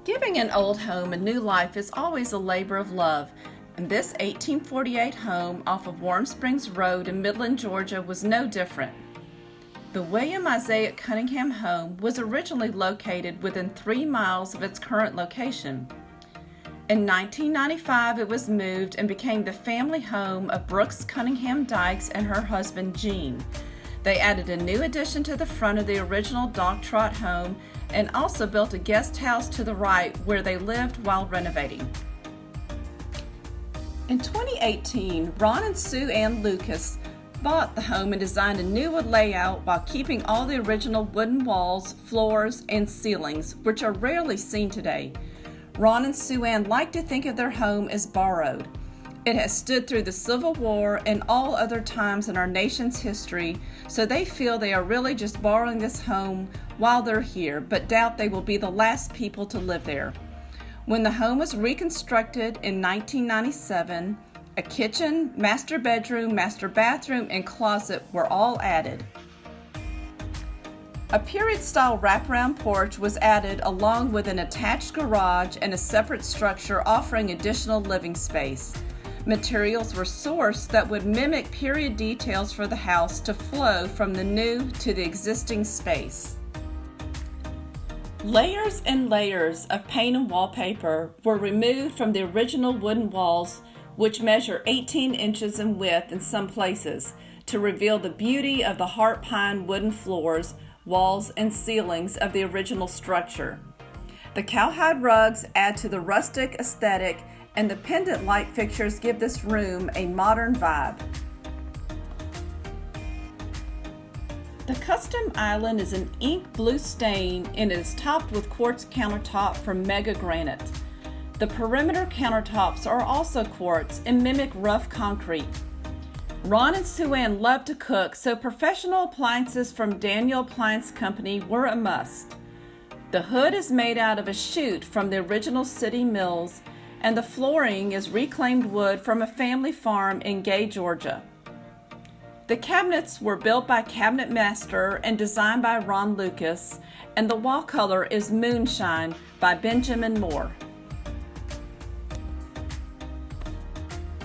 Giving an old home a new life is always a labor of love, and this 1848 home off of Warm Springs Road in Midland, Georgia was no different. The William Isaiah Cunningham home was originally located within 3 miles of its current location. In 1995, it was moved and became the family home of Brooks Cunningham Dykes and her husband, Gene. They added a new addition to the front of the original dog trot home and also built a guest house to the right where they lived while renovating. In 2018, Ron and Sue Ann Lucas bought the home and designed a new wood layout while keeping all the original wooden walls, floors, and ceilings, which are rarely seen today. Ron and Sue Ann like to think of their home as borrowed. It has stood through the Civil War and all other times in our nation's history, so they feel they are really just borrowing this home while they're here, but doubt they will be the last people to live there. When the home was reconstructed in 1997, a kitchen, master bedroom, master bathroom, and closet were all added. A period-style wraparound porch was added along with an attached garage and a separate structure offering additional living space. Materials were sourced that would mimic period details for the house to flow from the new to the existing space. Layers and layers of paint and wallpaper were removed from the original wooden walls, which measure 18 inches in width in some places, to reveal the beauty of the heart pine wooden floors, walls, and ceilings of the original structure. The cowhide rugs add to the rustic aesthetic, and the pendant light fixtures give this room a modern vibe. The custom island is an ink blue stain and is topped with quartz countertop from Mega Granite. The perimeter countertops are also quartz and mimic rough concrete. Ron and Sue Ann love to cook, so professional appliances from Daniel Appliance Company were a must. The hood is made out of a chute from the original city mills, and the flooring is reclaimed wood from a family farm in Gay, Georgia. The cabinets were built by Cabinet Master and designed by Ron Lucas, and the wall color is Moonshine by Benjamin Moore.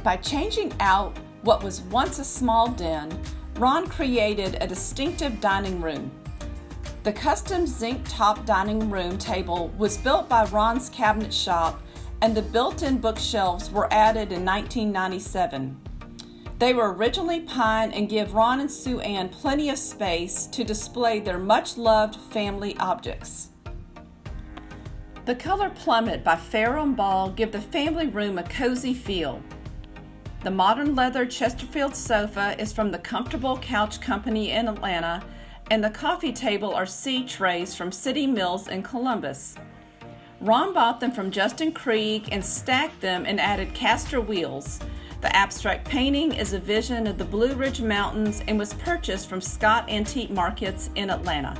By changing out what was once a small den, Ron created a distinctive dining room. The custom zinc-top dining room table was built by Ron's cabinet shop, and the built-in bookshelves were added in 1997. They were originally pine and give Ron and Sue Ann plenty of space to display their much-loved family objects. The color plummet by Farrow & Ball give the family room a cozy feel. The modern leather Chesterfield sofa is from the Comfortable Couch Company in Atlanta, and the coffee table are seed trays from City Mills in Columbus. Ron bought them from Justin Krieg and stacked them and added caster wheels. The abstract painting is a vision of the Blue Ridge Mountains and was purchased from Scott Antique Markets in Atlanta.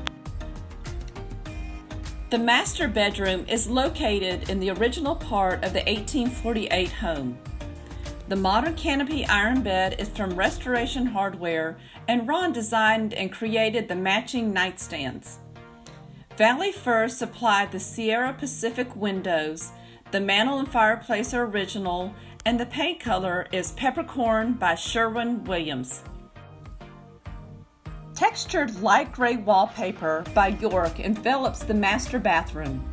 The master bedroom is located in the original part of the 1848 home. The modern canopy iron bed is from Restoration Hardware, and Ron designed and created the matching nightstands. Valley Fir supplied the Sierra Pacific windows. The mantel and fireplace are original, and the paint color is Peppercorn by Sherwin-Williams. Textured light gray wallpaper by York envelops the master bathroom.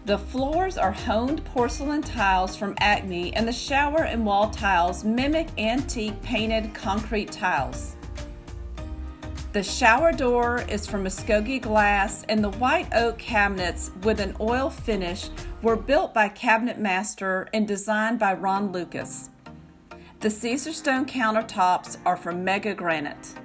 The floors are honed porcelain tiles from Acme, and the shower and wall tiles mimic antique painted concrete tiles. The shower door is from Muskogee glass, and the white oak cabinets with an oil finish were built by Cabinet Master and designed by Ron Lucas. The Caesar stone countertops are from Mega Granite.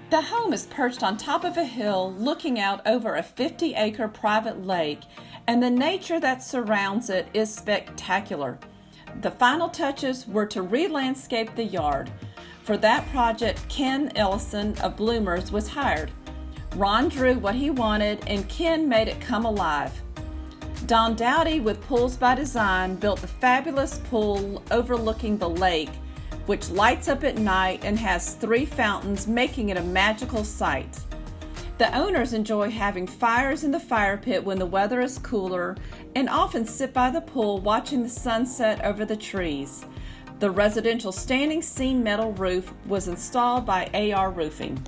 The home is perched on top of a hill looking out over a 50-acre private lake, and the nature that surrounds it is spectacular. The final touches were to re-landscape the yard. For that project, Ken Ellison of Bloomers was hired. Ron drew what he wanted, and Ken made it come alive. Don Dowdy with Pools by Design built the fabulous pool overlooking the lake, which lights up at night and has 3 fountains, making it a magical sight. The owners enjoy having fires in the fire pit when the weather is cooler and often sit by the pool watching the sunset over the trees. The residential standing seam metal roof was installed by AR Roofing.